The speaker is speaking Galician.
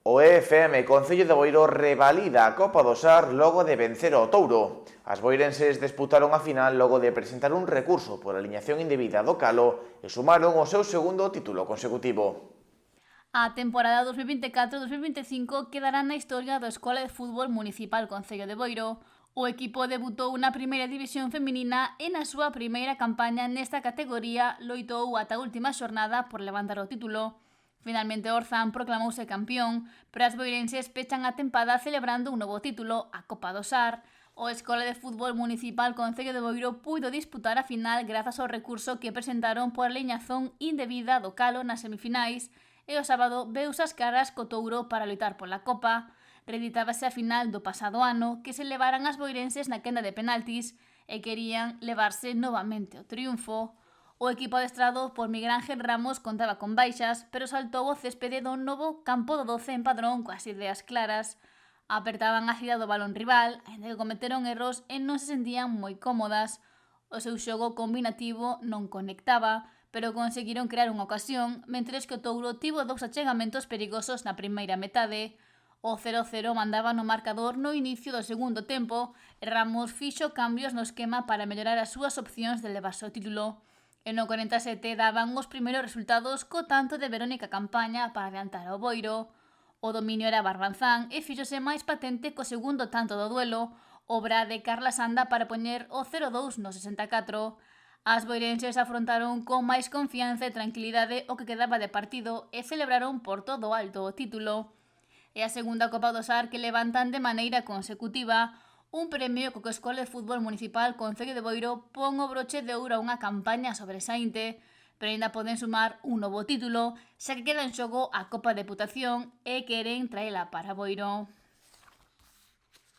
O EFM Concello de Boiro revalida a Copa do Sar logo de vencer ao Touro. As boirenses disputaron a final logo de presentar un recurso por aliñación indebida do Calo e sumaron o seu segundo título consecutivo. A temporada 2024-2025 quedará na historia da Escola de Fútbol Municipal Concello de Boiro. O equipo debutou na primeira división feminina e na súa primeira campaña nesta categoría loitou ata a última xornada por levantar o título. Finalmente Orzán proclamouse campeón, pero as boirenses pechan a tempada celebrando un novo título, a Copa do Sar. O Escola de Fútbol Municipal Concello de Boiro puido disputar a final grazas ao recurso que presentaron por aliñazón indebida do Calo nas semifinais e o sábado veuse as caras co Touro para loitar pola Copa. Reeditábase a final do pasado ano que se levaran as boirenses na quenda de penaltis e querían levarse novamente o triunfo. O equipo adestrado por Miguel Ángel Ramos contaba con baixas, pero saltou o céspede do novo campo do 12 en Padrón coas ideas claras. Apertaban a cidade do balón rival, ainda que cometeron erros e non se sentían moi cómodas. O seu xogo combinativo non conectaba, pero conseguiron crear unha ocasión, mentres que o Touro tivo dous achegamentos perigosos na primeira metade. O 0-0 mandaba no marcador no inicio do segundo tempo e Ramos fixo cambios no esquema para mellorar as súas opcións de levarse o título. E no 47 daban os primeiros resultados co tanto de Verónica Campaña para adiantar ao Boiro. O dominio era Barbanzán e fíxose máis patente co segundo tanto do duelo, obra de Carla Sanda para poñer o 0-2 no 64. As boirenses afrontaron con máis confianza e tranquilidade o que quedaba de partido e celebraron por todo alto o título. É a segunda Copa do Sar que levantan de maneira consecutiva, un premio co que a Escola de Fútbol Municipal Concello de Boiro pon o broche de ouro a unha campaña sobresaínte, pero ainda poden sumar un novo título, xa que queda en xogo a Copa Deputación e queren traela para Boiro.